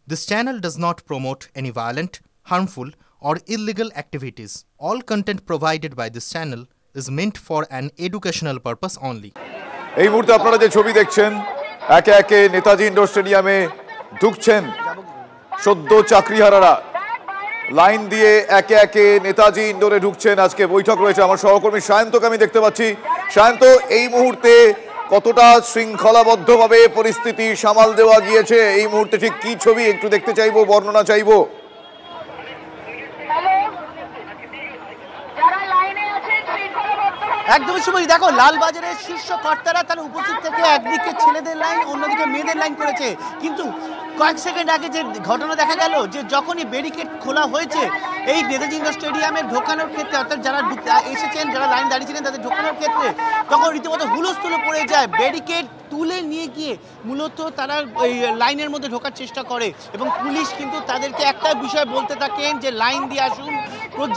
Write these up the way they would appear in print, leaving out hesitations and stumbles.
This channel does not promote any violent, harmful, or illegal activities. All content provided by this channel is meant for an educational purpose only. এই মুহূর্তে আপনারা যে ছবি দেখছেন একে একে নেতাজি ইন্ডোর স্টেডিয়ামে ঢুকছেন সদ্য চাকরিহারারা লাইন দিয়ে একে একে নেতাজি ইন্ডোরে ঢুকছেন। আজকে বৈঠক রয়েছে। আমার সহকর্মী সায়ন্তকে আমি দেখতে পাচ্ছি। সায়ন্ত, এই মুহূর্তে কতটা শৃঙ্খলাবদ্ধভাবে পরিস্থিতি সামাল দেওয়া গিয়েছে, এই মুহূর্তে ঠিক কি ছবি একটু দেখতে চাইবো, বর্ণনা চাইবো। একদমই সময় দেখো, লালবাজারের শীর্ষ কর্তারা তারা উপস্থিত থেকে একদিকে ছেলেদের লাইন অন্যদিকে মেয়েদের লাইন করেছে, কিন্তু কয়েক সেকেন্ড আগে যে ঘটনা দেখা গেল যে যখনই ব্যারিকেড খোলা হয়েছে এই নেতাজি ইন্ডোর স্টেডিয়ামে ঢোকানোর ক্ষেত্রে, অর্থাৎ যারা এসেছেন যারা লাইন দাঁড়িয়েছিলেন তাদের ঢোকানোর ক্ষেত্রে তখন রীতিমতো হুলস্থুলো পড়ে যায়। ব্যারিকেড তুলে নিয়ে গিয়ে মূলত তারা ওই লাইনের মধ্যে ঢোকার চেষ্টা করে এবং পুলিশ কিন্তু তাদেরকে একটা বিষয় বলতে থাকেন যে লাইন দিয়ে আসুন,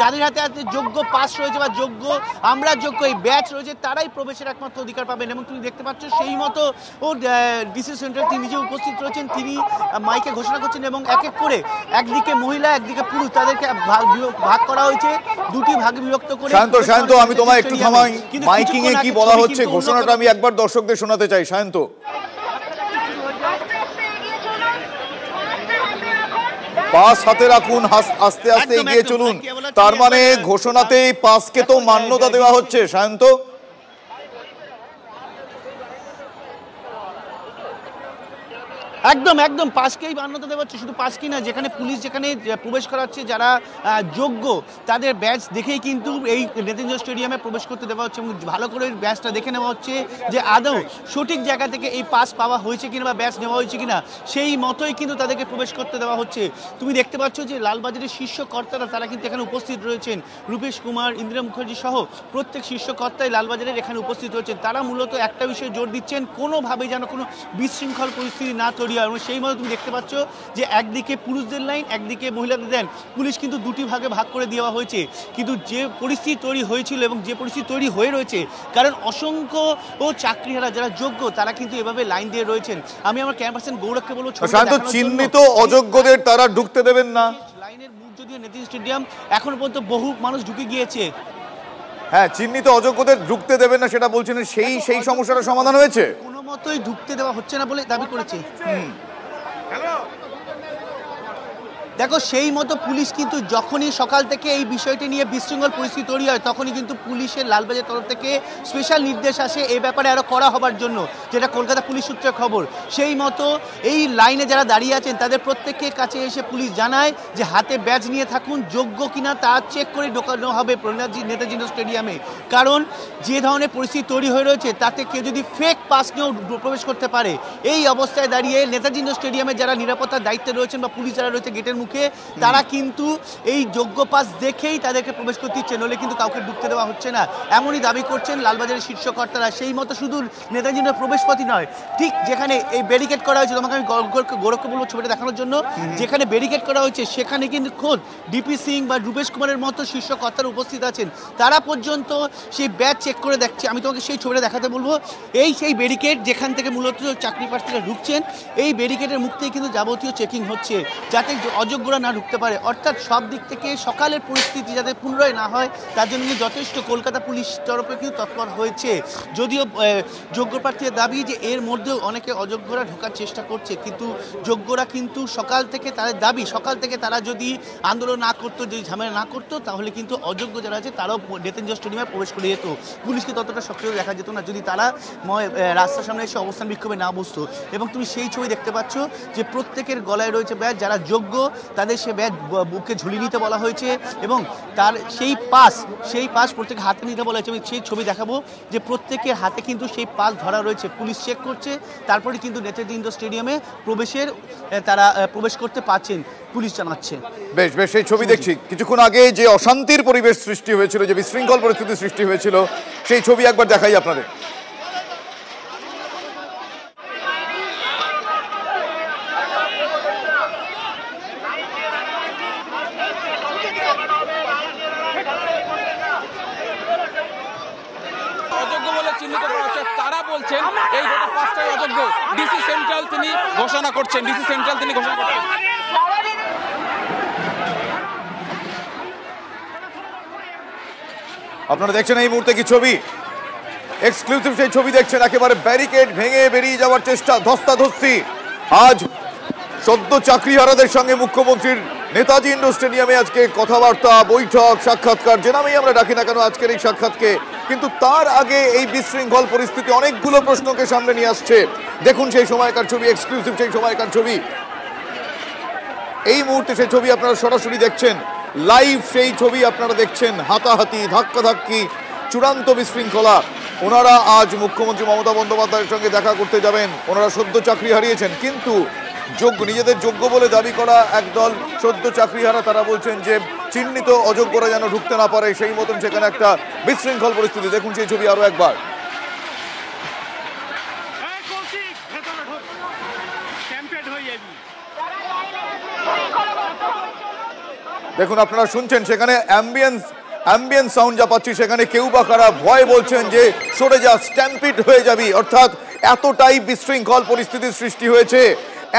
যাদের হাতে হাতে যোগ্য পাস রয়েছে বা যোগ্য আমরা যোগ্য এই ব্যাচ রয়েছে তারাই প্রবেশের একমাত্র অধিকার পাবেন। এবং তুমি দেখতে পাচ্ছ সেই মতো ও ডিসি সেন্টার তিনি নিজে উপস্থিত রয়েছেন, তিনি মাইকে ঘোষণা করছেন এবং এক এক করে একদিকে মহিলা একদিকে পুরুষ তাদেরকে ভাগ করা হয়েছে, দুটি ভাগে বিভক্ত করে। শান্ত, আমি তোমায় একটু থামাই। মাইকিং এ কি বলা হচ্ছে ঘোষণাটা আমি একবার দর্শকদের শোনাতে চাই। শান্ত, পাস হাতে রাখুন, আস্তে আস্তে এগিয়ে চলুন, তার মানে ঘোষণাতেই পাসকে তো মান্যতা দেওয়া হচ্ছে। শান্ত, একদম একদম পাসকেই মান্যতা দেওয়া হচ্ছে। শুধু পাস কি না, যেখানে পুলিশ যেখানে প্রবেশ করাচ্ছে যারা যোগ্য তাদের ব্যাচ দেখেই কিন্তু এই নেতাজি স্টেডিয়ামে প্রবেশ করতে দেওয়া হচ্ছে এবং ভালো করে ব্যাচটা দেখে নেওয়া হচ্ছে যে আদৌ সঠিক জায়গা থেকে এই পাস পাওয়া হয়েছে কিনা বা ব্যাচ নেওয়া হয়েছে কিনা, সেই মতোই কিন্তু তাদেরকে প্রবেশ করতে দেওয়া হচ্ছে। তুমি দেখতে পাচ্ছ যে লালবাজারের শীর্ষ কর্তারা তারা কিন্তু এখানে উপস্থিত রয়েছেন। রূপেশ কুমার, ইন্দিরা মুখার্জি সহ প্রত্যেক শীর্ষ কর্তাই লালবাজারের এখানে উপস্থিত রয়েছেন। তারা মূলত একটা বিষয়ে জোর দিচ্ছেন, কোনোভাবে যেন কোনো বিশৃঙ্খল পরিস্থিতি না তৈরি হয়। এবং সেই মতো তুমি দেখতে পাচ্ছ যে একদিকে পুরুষদের লাইন একদিকে মহিলাদের লাইন পুলিশ কিন্তু দুটি ভাগে ভাগ করে দেওয়া হয়েছে। কিন্তু যে পরিস্থিতি তৈরি হয়েছিল এবং যে পরিস্থিতি তৈরি হয়ে রয়েছে, কারণ অসংখ্য ও চাকরিহারা যারা যোগ্য তারা কিন্তু এভাবে লাইন দিয়ে রয়েছেন। আমি আমার ক্যাম্প পার্সন গৌরবকে বলবো চিহ্নিত অযোগ্যদের তারা ঢুকতে দেবেন না। লাইনের মুখ যদিও নেতাজি স্টেডিয়াম এখনো পর্যন্ত বহু মানুষ ঢুকে গিয়েছে। হ্যাঁ, চিহ্নিত অযোগ্যদের ঢুকতে দেবেন না সেটা বলছেন, সেই সমস্যাটা সমাধান হয়েছে? কোনো মতোই ঢুকতে দেওয়া হচ্ছে না বলে দাবি করেছে। দেখো, সেই মতো পুলিশ কিন্তু যখনই সকাল থেকে এই বিষয়টি নিয়ে বিশৃঙ্খল পরিস্থিতি তৈরি হয় তখনই কিন্তু পুলিশের লালবাজার তরফ থেকে স্পেশাল নির্দেশ আসে এই ব্যাপারে আরও কড়া হবার জন্য, যেটা কলকাতা পুলিশ সূত্রে খবর। সেই মতো এই লাইনে যারা দাঁড়িয়ে আছেন তাদের প্রত্যেকের কাছে এসে পুলিশ জানায় যে হাতে ব্যাজ নিয়ে থাকুন, যোগ্য কিনা তা চেক করে ঢোকানো হবে নেতাজি স্টেডিয়ামে। কারণ যে ধরনের পরিস্থিতি তৈরি হয়ে রয়েছে তাতে কেউ যদি ফেক পাস নিয়েও প্রবেশ করতে পারে। এই অবস্থায় দাঁড়িয়ে নেতাজি স্টেডিয়ামে যারা নিরাপত্তার দায়িত্বে রয়েছেন বা পুলিশ যারা রয়েছে গেটের তারা কিন্তু এই যোগ্য পাস দেখেই তাদেরকে প্রবেশ করতে ইচ্ছে, নইলে কিন্তু কাউকে ঢুকতে দেওয়া হচ্ছে না, এমনই দাবি করছেন লালবাজারের শীর্ষ কর্তারা। সেই মতো শুধু নেতাজি প্রবেশপথই নয়, ঠিক যেখানে এই ব্যারিকেড করা হয়েছে, তোমাকে আমি গৌরবকে বলবো ছবিটা দেখানোর জন্য, যেখানে ব্যারিকেড করা হয়েছে সেখানে কিন্তু খোদ ডিপি সিং বা রূপেশ কুমারের মতো শীর্ষ কর্তারা উপস্থিত আছেন। তারা পর্যন্ত সেই ব্যাচ চেক করে দেখছে। আমি তোমাকে সেই ছবিটা দেখাতে বলবো। সেই ব্যারিকেড যেখান থেকে মূলত চাকরি প্রার্থীরা ঢুকছেন, এই ব্যারিকেডের মুখ থেকে কিন্তু যাবতীয় চেকিং হচ্ছে যাতে অযোগ্যরা না ঢুকতে পারে। অর্থাৎ সব দিক থেকে সকালের পরিস্থিতি যাতে পুনরায় না হয় তার জন্য যথেষ্ট কলকাতা পুলিশ তরফে কিন্তু তৎপর হয়েছে। যদিও যোগ্য প্রার্থীর দাবি যে এর মধ্যেও অনেকে অযোগ্যরা ঢোকার চেষ্টা করছে, কিন্তু যোগ্যরা কিন্তু সকাল থেকে তাদের দাবি, সকাল থেকে তারা যদি আন্দোলন না করতো, যদি ঝামেলা না করতো, তাহলে কিন্তু অযোগ্য যারা আছে তারাও নেতাজি স্টেডিয়ামে প্রবেশ করে যেত। পুলিশকে ততটা সক্রিয় দেখা যেত না যদি তারা রাস্তার সামনে এসে অবস্থান বিক্ষোভে না বসতো। এবং তুমি সেই ছবি দেখতে পাচ্ছ যে প্রত্যেকের গলায় রয়েছে ব্যাজ, যারা যোগ্য তাদের সে ব্যাজ বুকে ঝুলিয়ে নিতে বলা হয়েছে এবং তার সেই পাস প্রত্যেকের হাতে নিতে বলা হয়েছে। আমি সেই ছবি দেখাবো যে প্রত্যেকের হাতে কিন্তু সেই পাস ধরা রয়েছে, পুলিশ চেক করছে, তারপরে কিন্তু নেতাজি ইন্ডোর স্টেডিয়ামে তারা প্রবেশ করতে পারছেন পুলিশ জানাচ্ছে। বেশ বেশ, সেই ছবি দেখছি। কিছুক্ষণ আগে যে অশান্তির পরিবেশ সৃষ্টি হয়েছিল, যে বিশৃঙ্খল পরিস্থিতি সৃষ্টি হয়েছিল, সেই ছবি একবার দেখাই আপনাদের। তারা বলছেন এই গোটা পাঁচটাই অযোগ্য। ডিসি সেন্ট্রাল তিনি ঘোষণা করছেন। আপনারা দেখছেন এই মুহূর্তে কি ছবি, এক্সক্লুসিভ সেই ছবি দেখছেন। একেবারে ব্যারিকেড ভেঙে বেরিয়ে যাওয়ার চেষ্টা, ধস্তাধস্তি। আজ সদ্য চাকরিহারাদের সঙ্গে মুখ্যমন্ত্রীর নেতাজি ইন্ডোর স্টেডিয়ামে আজকে কথাবার্তা, বৈঠক, সাক্ষাৎকার, যে নামেই আমরা ডাকি না কেন আজকের এই সাক্ষাৎকে। কিন্তু তার আগে এই বিশৃঙ্খল পরিস্থিতি অনেকগুলো প্রশ্নকে সামনে নিয়ে আসছে। দেখুন সেই সময়কার ছবি, এক্সক্লুসিভ সেই সময়কার ছবি। এই মুহূর্তে সেই ছবি আপনারা সরাসরি দেখছেন, লাইভ সেই ছবি আপনারা দেখছেন। হাতাহাতি, ধাক্কাধাক্কি, চূড়ান্ত বিশৃঙ্খলা। ওনারা আজ মুখ্যমন্ত্রী মমতা বন্দ্যোপাধ্যায়ের সঙ্গে দেখা করতে যাবেন। ওনারা সদ্য চাকরি হারিয়েছেন, কিন্তু নিজেদের যোগ্য বলে দাবি করা একদল সদ্য চাকরিহারা তারা বলছেন যে চিহ্নিত অযোগ্যরা যেন ঢুকতে না পারে, সেই মতন সেখানে একটা বিশৃঙ্খল পরিস্থিতি। দেখুন সেই ছবি আরো একবার। দেখুন আপনারা শুনছেন সেখানে অ্যাম্বিয়েন্স সাউন্ড যা পাচ্ছি, সেখানে কেউ বা কারা ভয় বলছেন যে সরে যা, স্ট্যাম্পিড হয়ে যাবি। অর্থাৎ এতটাই বিশৃঙ্খল পরিস্থিতির সৃষ্টি হয়েছে,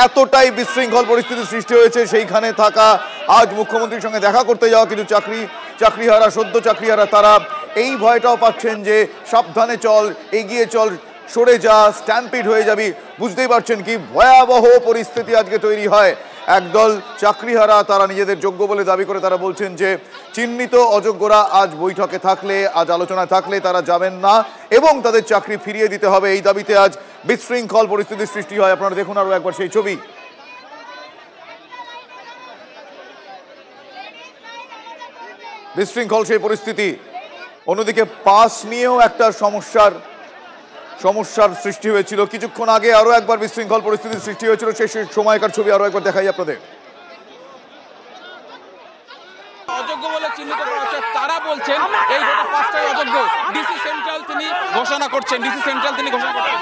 এতটাই বিশৃঙ্খল পরিস্থিতির সৃষ্টি হয়েছে। সেইখানে থাকা আজ মুখ্যমন্ত্রীর সঙ্গে দেখা করতে যাওয়া কিছু চাকরিহারা, সদ্য চাকরিহারা, তারা এই ভয়টাও পাচ্ছেন যে সাবধানে চল, এগিয়ে চল, সরে যা, স্ট্যাম্পিড হয়ে যাবি। বুঝতেই পারছেন কি ভয়াবহ পরিস্থিতি আজকে তৈরি হয়। একদল চাকরিহারা তারা নিজেদের যোগ্য বলে দাবি করে তারা বলছেন যে চিহ্নিত অযোগ্যরা আজ বৈঠকে থাকলে, আজ আলোচনায় থাকলে তারা যাবেন না এবং তাদের চাকরি ফিরিয়ে দিতে হবে। এই দাবিতে আজ বিশৃঙ্খল পরিস্থিতির সৃষ্টি হয়। আপনারা দেখুন আরো একবার সেই ছবি। বিশৃঙ্খল সেই পরিস্থিতি। অন্যদিকে পাস নিয়েও একটা সমস্যার সৃষ্টি হয়েছিল কিছুক্ষণ আগে। আরো একবার বিশৃঙ্খল পরিস্থিতির সৃষ্টি হয়েছিল, সেই সময়কার ছবি আরো একবার দেখাই আপনাদের। অযোগ্য বলে চিহ্নিত করা হচ্ছে, তারা বলছেন এই গোটা পাঁচটাই অযোগ্য। ডিসি সেন্ট্রাল তিনি ঘোষণা করছেন, ডিসি সেন্ট্রাল তিনি ঘোষণা করছেন।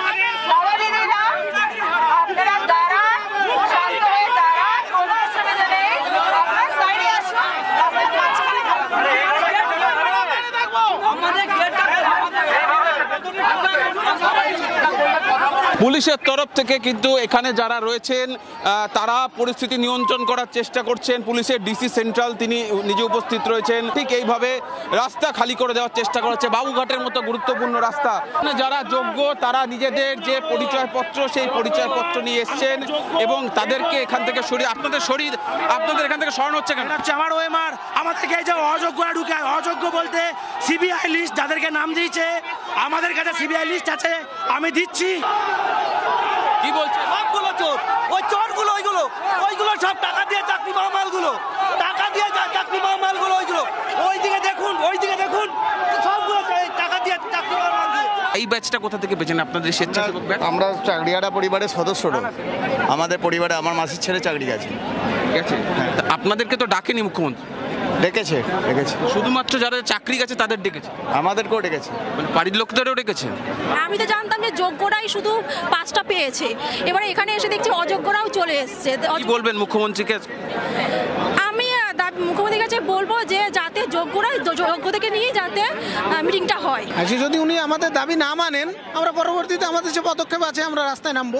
পুলিশের তরফ থেকে কিন্তু এখানে যারা রয়েছেন তারা পরিস্থিতি নিয়ন্ত্রণ করার চেষ্টা করছেন। পুলিশের ডিসি সেন্ট্রাল তিনি নিজে উপস্থিত রয়েছেন। ঠিক এইভাবে রাস্তা খালি করে দেওয়ার চেষ্টা করা হচ্ছে। বাবুঘাটের মতো গুরুত্বপূর্ণ রাস্তা, যারা যোগ্য তারা নিজেদের যে পরিচয়পত্র, সেই পরিচয়পত্র নিয়ে এসছেন এবং তাদেরকে এখান থেকে সরিয়ে আপনাদের এখান থেকে সরানো হচ্ছে কেন? আমার ওএমআর আমাদেরকে এই যে অযোগ্যরা ঢুকে, অযোগ্য বলতে সিবিআই লিস্ট যাদেরকে নাম দিয়েছে, আমাদের কাছে সিবিআই লিস্ট আছে, আমি দিচ্ছি। কি বলছে? সবগুলো চোর, ওই চোরগুলো, ওইগুলো সব টাকা দিয়ে চাকরি পাওয়া মালগুলো, টাকা দিয়ে চাকরি পাওয়া মালগুলো, ওইদিকে দেখুন সবগুলো টাকা দিয়ে চাকরি পাওয়া মালগুলো। এই ব্যাচটা কোথা থেকে পেয়েছেন আপনাদের স্বেচ্ছাসেবক ব্যাচ? আমরা চাকরিহারা পরিবারের সদস্যরা, আমাদের পরিবারে আমার মাসির ছেলে চাকরি গেছে। আপনাদেরকে তো ডাকেনি মুখ্যমন্ত্রী? ডেকেছে। শুধুমাত্র যারা চাকরি গেছে তাদের ডেকেছে? আমাদেরকেও ডেকেছে, মানে বাড়ির লোকদেরও ডেকেছে? আমি তো জানতাম যে যোগ্যরাই শুধু পাঁচটা পেয়েছে, এবারে এখানে এসে দেখছি অযোগ্যরাও চলে এসছে। কি বলবেন মুখ্যমন্ত্রীকে? আমি মুখ্যমন্ত্রীর কাছে বলবো যে যাতে যোগ্যদেরকে নিয়ে যাতে মিটিংটা হয়। আজকে যদি উনি আমাদের দাবি না মানেন, আমরা পরবর্তীতে আমাদের যে পদক্ষেপ আছে আমরা রাস্তায় নামবো।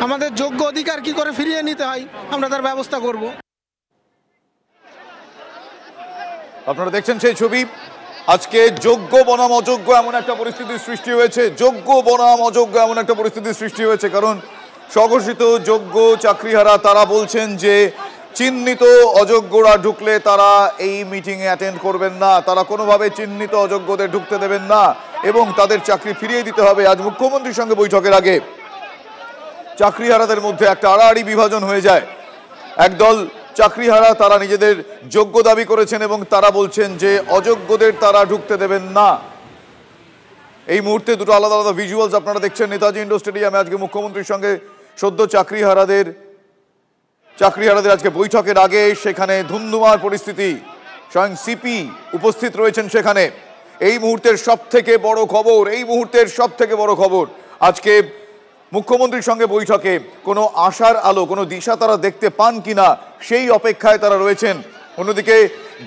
আমাদের যোগ্য অধিকার কি করে ফিরিয়ে নিতে হয় আমরা তার ব্যবস্থা করব। আপনারা দেখছেন সেই ছবি। আজকে যোগ্য বনাম অযোগ্য এমন একটা পরিস্থিতির সৃষ্টি হয়েছে, যোগ্য বনাম অযোগ্য এমন একটা পরিস্থিতির সৃষ্টি হয়েছে। কারণ স্বঘোষিত যোগ্য চাকরিহারা তারা বলছেন যে চিহ্নিত অযোগ্যরা ঢুকলে তারা এই মিটিংয়ে অ্যাটেন্ড করবেন না, তারা কোনোভাবে চিহ্নিত অযোগ্যদের ঢুকতে দেবেন না এবং তাদের চাকরি ফিরিয়ে দিতে হবে। আজ মুখ্যমন্ত্রীর সঙ্গে বৈঠকের আগে চাকরিহারাদের মধ্যে একটা আড়াআড়ি বিভাজন হয়ে যায়। একদল চাকরিহারা তারা নিজেদের যোগ্য দাবি করেছেন এবং তারা বলছেন যে অযোগ্যদের তারা ঢুকতে দেবেন না। এই মুহূর্তে দুটো আলাদা আলাদা ভিজুয়ালস আপনারা দেখছেন নেতাজি ইন্ডোর স্টেডিয়ামে আজকে মুখ্যমন্ত্রীর সঙ্গে সদ্য চাকরিহারাদের আজকে বৈঠকের আগে সেখানে ধুন্ধুমার পরিস্থিতি। স্বয়ং সিপি উপস্থিত রয়েছেন সেখানে। এই মুহূর্তের সব থেকে বড় খবর আজকে মুখ্যমন্ত্রীর সঙ্গে বৈঠকে কোনো আশার আলো, কোনো দিশা তারা দেখতে পান কিনা সেই অপেক্ষায় তারা রয়েছেন। অন্যদিকে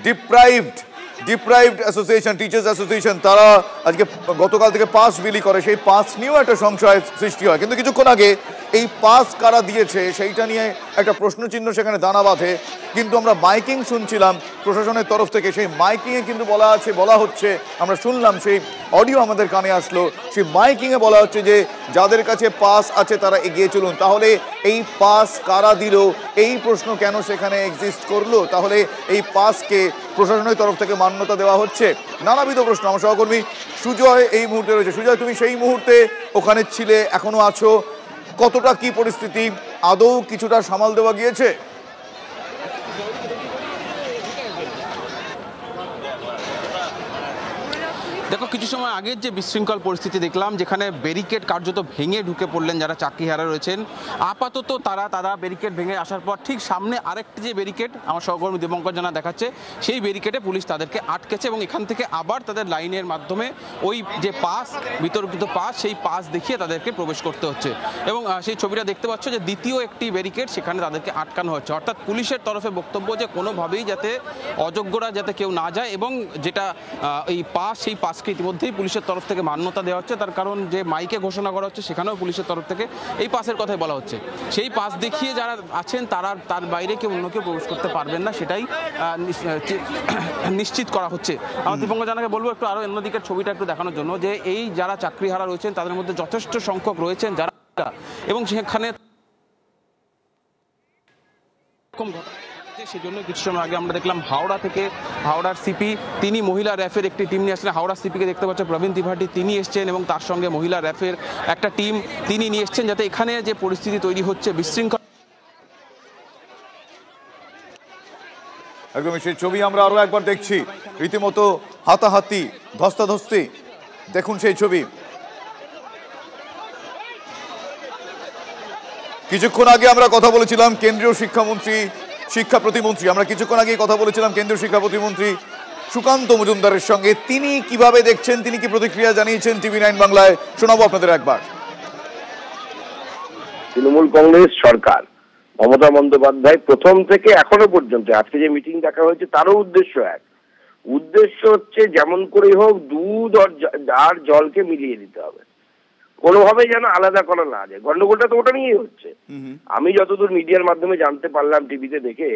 ডিপ্রাইভড অ্যাসোসিয়েশন, টিচার্স অ্যাসোসিয়েশন, তারা আজকে গতকাল থেকে পাস বিলি করে, সেই পাস নিয়েও একটা সংশয় সৃষ্টি হয়। কিন্তু কিছুক্ষণ আগে এই পাস কারা দিয়েছে সেইটা নিয়ে একটা প্রশ্নচিহ্ন সেখানে দানা বাঁধে। কিন্তু আমরা মাইকিং শুনছিলাম প্রশাসনের তরফ থেকে, সেই মাইকিংয়ে কিন্তু বলা হচ্ছে, আমরা শুনলাম, সেই অডিও আমাদের কানে আসলো, সেই মাইকিংয়ে বলা হচ্ছে যে যাদের কাছে পাস আছে তারা এগিয়ে চলুন। তাহলে এই পাস কারা দিল, এই প্রশ্ন কেন সেখানে এক্সিস্ট করলো? তাহলে এই পাসকে প্রশাসনের তরফ থেকে মান্যতা দেওয়া হচ্ছে? নানাবিধ প্রশ্ন। আমার সহকর্মী সুজয় এই মুহূর্তে রয়েছে। সুজয়, তুমি সেই মুহূর্তে ওখানে ছিলে, এখনো আছো, কতটা কি পরিস্থিতি? আদৌ কিছুটা সামাল দেওয়া গিয়েছে? দেখো, কিছু সময় আগের যে বিশৃঙ্খল পরিস্থিতি দেখলাম, যেখানে ব্যারিকেড কার্যত ভেঙে ঢুকে পড়লেন যারা চাকরিহারা রয়েছেন। আপাতত তারা ব্যারিকেড ভেঙে আসার পর ঠিক সামনে আরেকটি যে ব্যারিকেড আমার সহকর্মী দীপঙ্কর জানা দেখাচ্ছে, সেই ব্যারিকেডে পুলিশ তাদেরকে আটকেছে এবং এখান থেকে আবার তাদের লাইনের মাধ্যমে ওই যে পাস, বিতর্কিত পাস, সেই পাস দেখিয়ে তাদেরকে প্রবেশ করতে হচ্ছে। এবং সেই ছবিটা দেখতে পাচ্ছ যে দ্বিতীয় একটি ব্যারিকেড, সেখানে তাদেরকে আটকানো হচ্ছে। অর্থাৎ পুলিশের তরফে বক্তব্য যে কোনোভাবেই যাতে অযোগ্যরা যাতে কেউ না যায়, এবং যেটা এই পাস, সেই পাস ইতিমধ্যেই পুলিশের তরফ থেকে মান্যতা দেওয়া হচ্ছে। তার কারণ যে মাইকে ঘোষণা করা হচ্ছে সেখানেও পুলিশের তরফ থেকে এই পাসের কথাই বলা হচ্ছে। সেই পাস দেখিয়ে যারা আছেন তার বাইরে কেউ অন্য কেউ প্রবেশ করতে পারবেন না, সেটাই নিশ্চিত করা হচ্ছে। আমার দীপঙ্কর জানাকে বলবো একটু আরো অন্যদিকের ছবিটা একটু দেখানোর জন্য, যে এই যারা চাকরিহারা রয়েছেন তাদের মধ্যে যথেষ্ট সংখ্যক রয়েছেন যারা, এবং সেখানে সেজন্য কিছু সময় আগে আমরা দেখলাম হাওড়া থেকে, হাওড়ার সিপি তিনি মহিলা র্যাফের একটি টিম নিয়ে আসলেন। হাওড়া সিপিকে দেখতে পাচ্ছেন প্রবীণ ত্রিপাঠী, তিনি এসছেন এবং তার সঙ্গে মহিলা র্যাফের একটা টিম তিনি নিয়ে এসছেন, যাতে এখানে যে পরিস্থিতি তৈরি হচ্ছে বিশৃঙ্খল। একদমই সেই ছবি আমরা আরো একবার দেখছি, রীতিমতো হাতাহাতি, ধস্তাধস্তি। দেখুন সেই ছবি। কিছুক্ষণ আগে আমরা কথা বলেছিলাম কেন্দ্রীয় শিক্ষা প্রতিমন্ত্রী সুকান্ত মজুমদারের সঙ্গে। তিনি কিভাবে দেখছেন, তিনি কি প্রতিক্রিয়া জানিয়েছেন TV9 বাংলায়, শোনাবো আপনাদের একবার। তৃণমূল কংগ্রেস সরকার, মমতা বন্দ্যোপাধ্যায় প্রথম থেকে এখনো পর্যন্ত, আজকে যে মিটিং ডাকা হয়েছে তারও উদ্দেশ্য হচ্ছে যেমন করেই হোক দুধ আর জলকে মিলিয়ে দিতে হবে, কোনোভাবে যেন আলাদা করা না যায়। গন্ডগোলটা তো ওটা নিয়েই হচ্ছে। আমি যতদূর মিডিয়ার মাধ্যমে জানতে পারলাম, টিভিতে দেখে,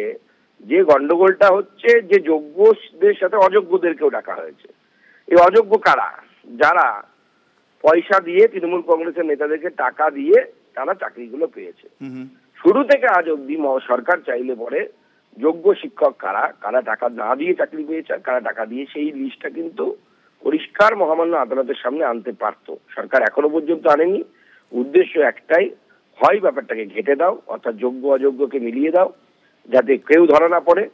যে গন্ডগোলটা হচ্ছে যে যোগ্যদের সাথে অযোগ্যদেরকেও ডাকা হয়েছে। এই অযোগ্য কারা? যারা পয়সা দিয়ে তৃণমূল কংগ্রেসের নেতাদেরকে টাকা দিয়ে তারা চাকরিগুলো পেয়েছে। শুরু থেকে আজ অব্দি সরকার চাইলে পরে যোগ্য শিক্ষক কারা টাকা না দিয়ে চাকরি পেয়েছে, কারা টাকা দিয়ে, সেই লিস্টটা কিন্তু পরিষ্কার মহামান্য আদালতের সামনে আনতে পারত। সরকার এখনো পর্যন্ত আনেনি। উদ্দেশ্য একটাই, হয় ব্যাপারটাকে ঘেটে দাও, অর্থাৎ যোগ্য অযোগ্যকে মিলিয়ে দাও যাতে কেউ ধরা না পড়ে,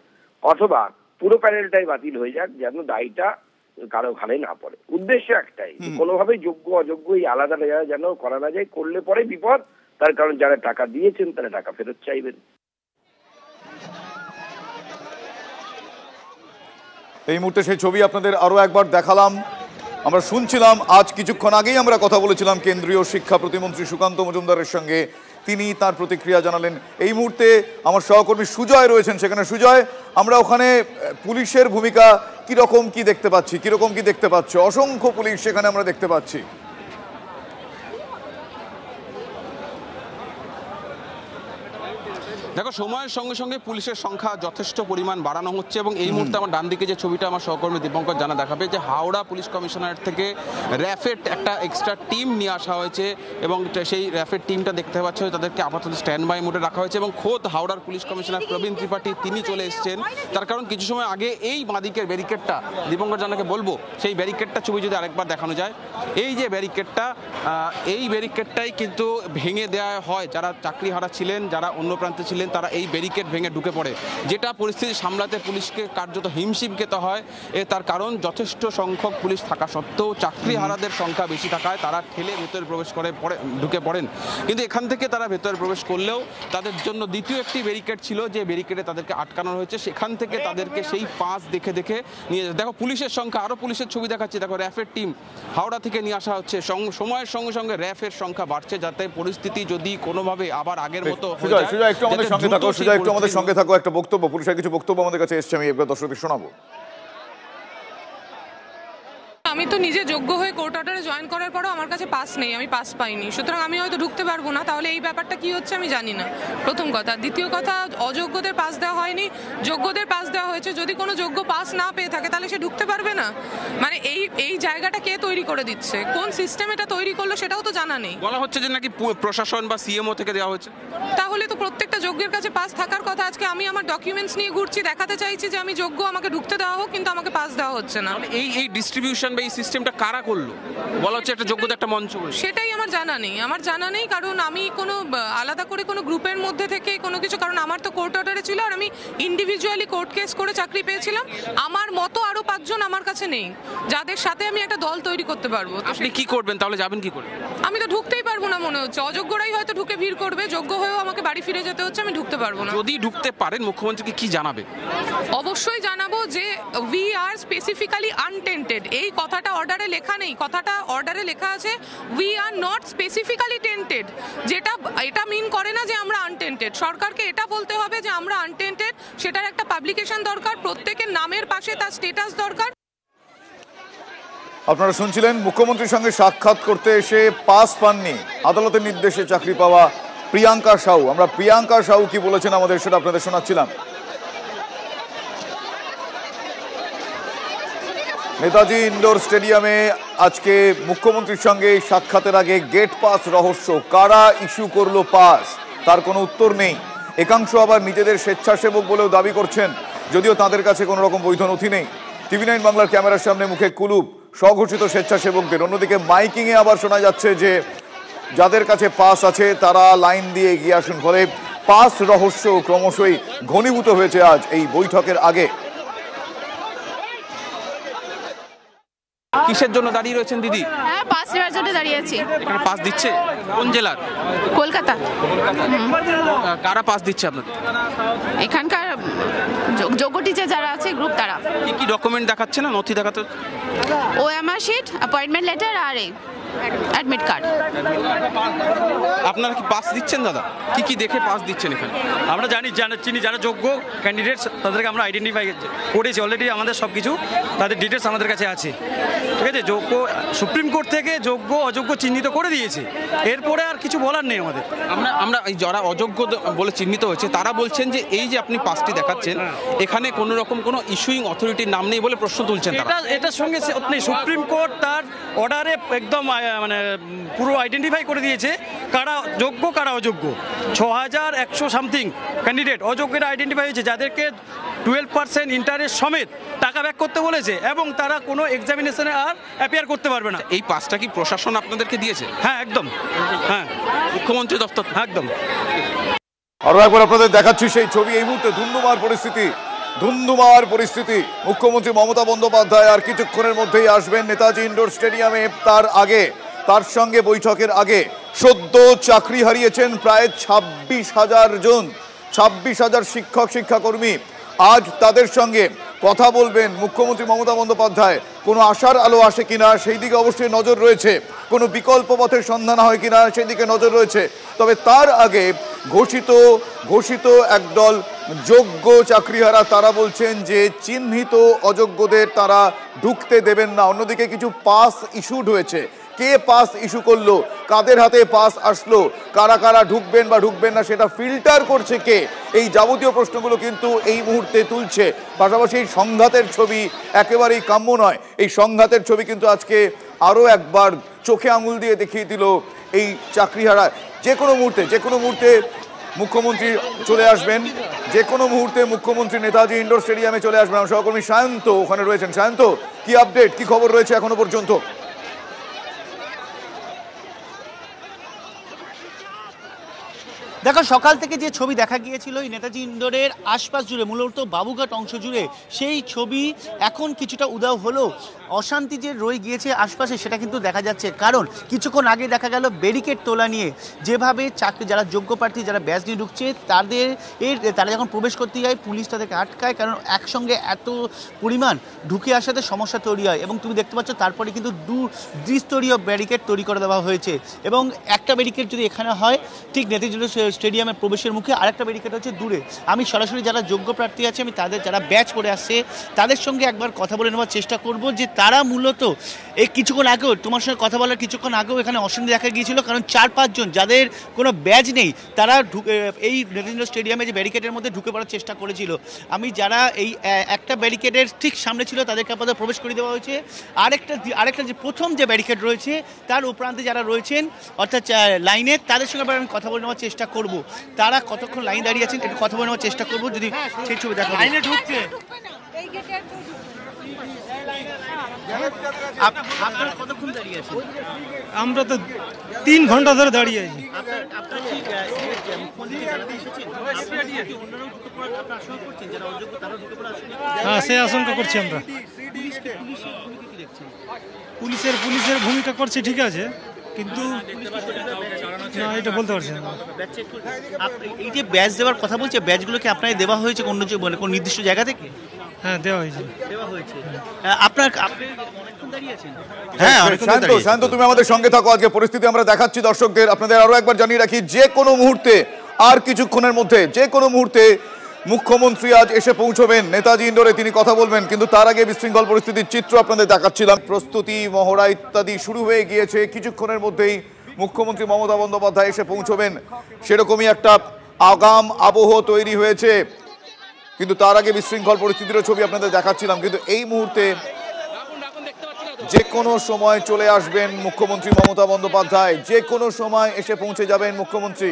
অথবা পুরো প্যানেলটাই বাতিল হয়ে যাক যেন দায়টা কারো ঘাড়ে না পড়ে। উদ্দেশ্য একটাই, কোনোভাবেই যোগ্য অযোগ্য এই আলাদা যেন করা না যায়। করলে পরে বিপদ, তার কারণ যারা টাকা দিয়েছেন তারা টাকা ফেরত চাইবেন। এই মুহূর্তে সেই ছবি আপনাদের আরো একবার দেখালাম। আমরা শুনছিলাম, আজ কিছুক্ষণ আগেই আমরা কথা বলেছিলাম কেন্দ্রীয় শিক্ষা প্রতিমন্ত্রী সুকান্ত মজুমদারের সঙ্গে, তিনি তার প্রতিক্রিয়া জানালেন। এই মুহূর্তে আমার সহকর্মী সুজয় রয়েছেন সেখানে। সুজয়, আমরা ওখানে পুলিশের ভূমিকা কিরকম কি দেখতে পাচ্ছ? অসংখ্য পুলিশ সেখানে আমরা দেখতে পাচ্ছি। দেখো, সময়ের সঙ্গে সঙ্গে পুলিশের সংখ্যা যথেষ্ট পরিমাণ বাড়ানো হচ্ছে, এবং এই মুহূর্তে আমার ডান দিকে যে ছবিটা আমার সহকর্মী দীপঙ্কর জানা দেখাবে, যে হাওড়া পুলিশ কমিশনারেট থেকে র্যাফের একটা এক্সট্রা টিম নিয়ে আসা হয়েছে, এবং সেই র্যাফের টিমটা দেখতে পাচ্ছ তাদেরকে আপাতত স্ট্যান্ড বাই মোডে রাখা হয়েছে, এবং খোদ হাওড়ার পুলিশ কমিশনার প্রবীণ ত্রিপাঠী তিনি চলে এসেছেন। তার কারণ কিছু সময় আগে এই বাঁদিকের ব্যারিকেডটা, দীপঙ্কর জানাকে বলবো সেই ব্যারিকেডটা ছবি যদি আরেকবার দেখানো যায়, এই যে ব্যারিকেডটা, এই ব্যারিকেডটাই কিন্তু ভেঙে দেওয়া হয়। যারা চাকরিহারা ছিলেন, যারা অন্য প্রান্তে ছিলেন, তারা এই ব্যারিকেড ভেঙে ঢুকে পড়ে, যেটা পরিস্থিতি সামলাতে পুলিশকে কার্যত হিমশিম খেতে হয়। তার কারণ যথেষ্ট সংখ্যক পুলিশ থাকা সত্ত্বেও চাকরিহারাদের সংখ্যা বেশি থাকায় তারা ঠেলে ভেতরে প্রবেশ ঢুকে পড়েন। কিন্তু এখান থেকে তারা ভেতরে প্রবেশ করলেও তাদের জন্য দ্বিতীয় একটি ব্যারিকেড ছিল, যে ব্যারিকেডে তাদেরকে আটকানো হয়েছে, সেখান থেকে তাদেরকে সেই পাস দেখে নিয়ে যায়। দেখো, পুলিশের সংখ্যা, আরও পুলিশের ছবি দেখাচ্ছে। দেখো, র্যাফের টিম হাওড়া থেকে নিয়ে আসা হচ্ছে। সময়ের সঙ্গে সঙ্গে র্যাফের সংখ্যা বাড়ছে, যাতে পরিস্থিতি যদি কোনোভাবে আবার আগের মতো হয়ে যায়। সুজয়, একটু আমাদের সঙ্গে থাকো। একটা বক্তব্য, পুলিশের কিছু বক্তব্য আমাদের কাছে এসছে, আমি এবার দর্শকদের শোনাবো। আমি তো নিজে যোগ্য হয়ে কোর্ট অর্ডারে জয়েন করার পরও আমার কাছে পাস নেই, আমি পাস পাইনি, সুতরাং আমি হয়তো ঢুকতে পারবো না। তাহলে এই ব্যাপারটা কি হচ্ছে আমি জানি না, প্রথম কথা। দ্বিতীয় কথা, অযোগ্যদের পাস দেওয়া হয়নি, যোগ্যদের পাস দেওয়া হয়েছে। যদি কোনো যোগ্য পাস না পেয়ে থাকে তাহলে সে ঢুকতে পারবে না। মানে এই জায়গাটা কে তৈরি করে দিচ্ছে, কোন সিস্টেম এটা তৈরি করলো সেটাও তো জানা নেই। বলা হচ্ছে যে নাকি প্রশাসন বা সিএমও থেকে দেওয়া হচ্ছে। তাহলে তো প্রত্যেকটা যোগ্যের কাছে পাস থাকার কথা। আজকে আমি আমার ডকুমেন্টস নিয়ে ঘুরছি, দেখাতে চাইছি যে আমি যোগ্য, আমাকে ঢুকতে দেওয়া হোক, কিন্তু আমাকে পাস দেওয়া হচ্ছে না। এই ডিস্ট্রিবিউশন বা এই সিস্টেমটা কারা করলো? বলা হচ্ছে একটা যোগ্যতা একটা মঞ্চ। সেটাই আমার জানা নেই, কারণ আমি কোনো আলাদা করে কোনো গ্রুপের মধ্যে থেকে কোনো কিছু, কারণ আমার তো কোর্ট অর্ডারে ছিল আর আমি ইন্ডিভিজুয়ালি কোর্ট কেস করে চাকরি পেয়েছিলাম। আমার মতো আরো 5 জন আমার কাছে নেই যাদের সাথে আমি একটা দল তৈরি করতে পারবো। আপনি কি করবেন তাহলে? যাবেন কি করে? আমি তো ঢুকতেই পারবো না মনে হচ্ছে। অযোগ্যরাই হয়তো ঢুকে ভিড় করবে, যোগ্য হয়েও আমাকে বাড়ি ফিরে যেতে হচ্ছে, আমি ঢুকতে পারবো না। যদি ঢুকতে পারেন মুখ্যমন্ত্রীকে কি জানাবে? অবশ্যই জানাবো যে উই আর স্পেসিফিক্যালি আনটেন্টেড। এই কথাটা অর্ডারে লেখা নেই, কথাটা অর্ডারে লেখা আছে we are not specifically tainted, যেটা এটা মিন করে না যে আমরা আনটেন্টেড। সরকারকে এটা বলতে হবে যে আমরা আনটেন্টেড, সেটার একটা পাবলিকেশন দরকার, প্রত্যেকের নামের পাশে তার স্ট্যাটাস দরকার। আপনারা শুনছিলেন মুখ্যমন্ত্রীর সঙ্গে সাক্ষাৎ করতে এসে পাস পাননি, আদালতের নির্দেশে চাকরি পাওয়া প্রিয়াঙ্কা সাউ। আমরা প্রিয়াঙ্কা সাউ কি বলেছেন আমাদের সেটা আপনাদের শোনাচ্ছিলাম। নেতাজি ইন্ডোর স্টেডিয়ামে আজকে মুখ্যমন্ত্রীর সঙ্গে সাক্ষাতের আগে গেট পাস রহস্য, কারা ইস্যু করলো পাস তার কোনো উত্তর নেই। একাংশ আবার নিজেদের স্বেচ্ছাসেবক বলেও দাবি করছেন, যদিও তাদের কাছে কোনো রকম বৈধ নথি নেই। টিভি9 বাংলার ক্যামেরার সামনে মুখে কুলুপ স্বঘোষিত স্বেচ্ছাসেবকদের। অন্যদিকে মাইকিংয়ে আবার শোনা যাচ্ছে যে যাদের কাছে পাস আছে তারা লাইন দিয়ে এগিয়ে আসুন। ফলে পাস রহস্য ক্রমশই ঘনীভূত হয়েছে আজ এই বৈঠকের আগে। কিসের জন্য দাঁড়িয়ে রয়েছেন দিদি? হ্যাঁ, পাস নেওয়ার জন্য দাঁড়িয়ে আছি। এখানে পাস দিচ্ছে কোন জেলার? কলকাতা। কারা পাস দিচ্ছে আপনাদের? এখানকার যোগ্য টিচার যারা আছে গ্রুপ, তারা। কি কি ডকুমেন্ট দেখাচ্ছে না নথি দেখাতে? ওএমআর শিট, অ্যাপয়েন্টমেন্ট লেটার আর অ্যাডমিট কার্ড। আপনারা কি পাস দিচ্ছেন দাদা? কি কি দেখে পাস দিচ্ছেন এখানে? আমরা চিনি যারা যোগ্য ক্যান্ডিডেটস তাদেরকে আমরা আইডেন্টিফাই করেছি অলরেডি। আমাদের সব কিছু তাদের ডিটেলস আমাদের কাছে আছে, ঠিক আছে। যোগ্য সুপ্রিম কোর্ট থেকে যোগ্য অযোগ্য চিহ্নিত করে দিয়েছে, এরপরে আর কিছু বলার নেই আমাদের। আমরা এই যারা অযোগ্য বলে চিহ্নিত হয়েছে তারা বলছেন যে এই যে আপনি পাসটি দেখাচ্ছেন এখানে কোনো রকম কোনো ইস্যুইং অথরিটির নাম নেই বলে প্রশ্ন তুলছেন। এটার সঙ্গে সুপ্রিম কোর্ট তার অর্ডারে একদম মানে পুরো আইডেন্টিফাই করে দিয়েছে কারা যোগ্য কারা অযোগ্য। 6100 সামথিং ক্যান্ডিডেট অযোগ্যরা আইডেন্টিফাই হয়েছে, যাদেরকে 12% ইন্টারেস্ট সমেত টাকা ব্যাক করতে বলেছে এবং তারা কোনো এক্সামিনেশনে আর অ্যাপিয়ার করতে পারবে না। এই পাসটা কি প্রশাসন আপনাদেরকে দিয়েছে? হ্যাঁ, একদম। হ্যাঁ, মুখ্যমন্ত্রী দপ্তর একদম। আরো একবার আপনাদের দেখাচ্ছি সেই ছবি। এই মুহূর্তে ধুন্ধুমার পরিস্থিতি। মুখ্যমন্ত্রী মমতা বন্দ্যোপাধ্যায় আর কিছুক্ষণের মধ্যেই আসবেন নেতাজি ইন্ডোর স্টেডিয়ামে। তার সঙ্গে বৈঠকের আগে সদ্য চাকরি হারিয়েছেন প্রায় 26,000 জন, 26,000 শিক্ষক শিক্ষাকর্মী। আজ তাদের সঙ্গে কথা বলবেন মুখ্যমন্ত্রী মমতা বন্দ্যোপাধ্যায়। কোনো আশার আলো আসে কিনা সেই দিকে অবশ্যই নজর রয়েছে, কোনো বিকল্প পথের সন্ধান হয় কিনা সেই দিকে নজর রয়েছে। তবে তার আগে ঘোষিত একদল যোগ্য চাকরিহারা তারা বলছেন যে চিহ্নিত অযোগ্যদের তারা ঢুকতে দেবেন না। অন্যদিকে কিছু পাস ইস্যুড হয়েছে, কে পাস ইস্যু করলো, কাদের হাতে পাস আসলো, কারা কারা ঢুকবেন বা ঢুকবেন না সেটা ফিল্টার করছে কে, এই যাবতীয় প্রশ্নগুলো কিন্তু এই মুহূর্তে তুলছে। পাশাপাশি এই সংঘাতের ছবি একেবারেই কাম্য নয়। এই সংঘাতের ছবি কিন্তু আজকে আরও একবার চোখে আঙুল দিয়ে দেখিয়ে দিল এই চাকরিহারা। যে কোনো মুহূর্তে মুখ্যমন্ত্রী চলে আসবেন, যে কোনো মুহূর্তে মুখ্যমন্ত্রী নেতাজি ইন্ডোর স্টেডিয়ামে চলে আসবেন। আমার সহকর্মী সায়ন্ত ওখানে রয়েছেন। সায়ন্ত, কি আপডেট, কি খবর রয়েছে এখনো পর্যন্ত? দেখো, সকাল থেকে যে ছবি দেখা গিয়েছিল এই নেতাজি ইন্ডোরের আশপাশ জুড়ে, মূলত বাবুঘাট অংশ জুড়ে, সেই ছবি এখন কিছুটা উধাও হলো। অশান্তি যে রয়ে গিয়েছে আশপাশে সেটা কিন্তু দেখা যাচ্ছে, কারণ কিছুক্ষণ আগে দেখা গেল ব্যারিকেড তোলা নিয়ে যেভাবে যারা যোগ্য প্রার্থী যারা ব্যাচ নিয়ে ঢুকছে তারা যখন প্রবেশ করতে যায় পুলিশ তাদেরকে আটকায়, কারণ একসঙ্গে এত পরিমাণ ঢুকে আসাতে সমস্যা তৈরি হয়। এবং তুমি দেখতে পাচ্ছ তারপরে কিন্তু দ্বিস্তরীয় ব্যারিকেড তৈরি করে দেওয়া হয়েছে। এবং একটা ব্যারিকেড যদি এখানে হয় ঠিক নেতাজি স্টেডিয়ামের প্রবেশের মুখে, আরেকটা ব্যারিকেড হচ্ছে দূরে। আমি সরাসরি যারা যোগ্য প্রার্থী আছে আমি তাদের যারা ব্যাচ করে আসছে তাদের সঙ্গে একবার কথা বলে নেওয়ার চেষ্টা করব যে তারা মূলত এই কিছুক্ষণ আগেও তোমার সঙ্গে কথা বলার কিছুক্ষণ আগেও এখানে অসুবিধা দেখা গিয়েছিল, কারণ 4-5 জন যাদের কোনো ব্যাজ নেই তারা এই নেতাজি স্টেডিয়ামে যে ব্যারিকেডের মধ্যে ঢুকে পড়ার চেষ্টা করেছিল। আমি যারা এই একটা ব্যারিকেডের ঠিক সামনে ছিল তাদেরকে আপাতত প্রবেশ করে দেওয়া হয়েছে। আরেকটা যে প্রথম যে ব্যারিকেড রয়েছে তার উপরান্তে যারা রয়েছেন অর্থাৎ লাইনে, তাদের সঙ্গে আমি কথা বলে নেওয়ার চেষ্টা করব। তারা কতক্ষণ লাইন দাঁড়িয়ে আছেন একটু কথা বলে নেওয়ার চেষ্টা করব, যদি সেই ছবি দেখা লাইনে ঢুকছে। আপনারা কতক্ষণ দাঁড়িয়ে আছেন? আমরা তো 3 ঘন্টা ধরে দাঁড়িয়ে আছি। হ্যাঁ, সে আশঙ্কা করছি আমরা। পুলিশের ভূমিকা করছে ঠিক আছে, কিন্তু না এটা বলতে পারছি না। এই যে ব্যাচ দেওয়ার কথা বলছে, ব্যাচগুলোকে আপনাদের দেওয়া হয়েছে কোন নির্দিষ্ট জায়গা থেকে? হ্যাঁ, দেওয়া হয়েছে। শান্ত, তুমি আমাদের সঙ্গে থাকো। আজকে পরিস্থিতি আমরা দেখাচ্ছি দর্শকদের, আপনাদের আরো একবার জানিয়ে রাখি, যে কোনো মুহূর্তে, আর কিছুক্ষণের মধ্যে, যে কোনো মুহূর্তে মুখ্যমন্ত্রী আজ এসে পৌঁছবেন নেতাজি ইন্ডোরে, তিনি কথা বলবেন। কিন্তু তার আগে বিশৃঙ্খল পরিস্থিতির চিত্র আপনাদের দেখাচ্ছিলাম। প্রস্তুতি, মহড়া ইত্যাদি শুরু হয়ে গিয়েছে। কিছুক্ষণের মধ্যেই মুখ্যমন্ত্রী মমতা বন্দ্যোপাধ্যায় এসে পৌঁছবেন, সেরকমই একটা আগাম আবহ তৈরি হয়েছে। কিন্তু তার আগে বিশৃঙ্খল পরিস্থিতির ছবি আপনাদের দেখাচ্ছিলাম। কিন্তু এই মুহূর্তে যে কোনো সময় চলে আসবেন মুখ্যমন্ত্রী মমতা বন্দ্যোপাধ্যায়, যে কোনো সময় এসে পৌঁছে যাবেন মুখ্যমন্ত্রী।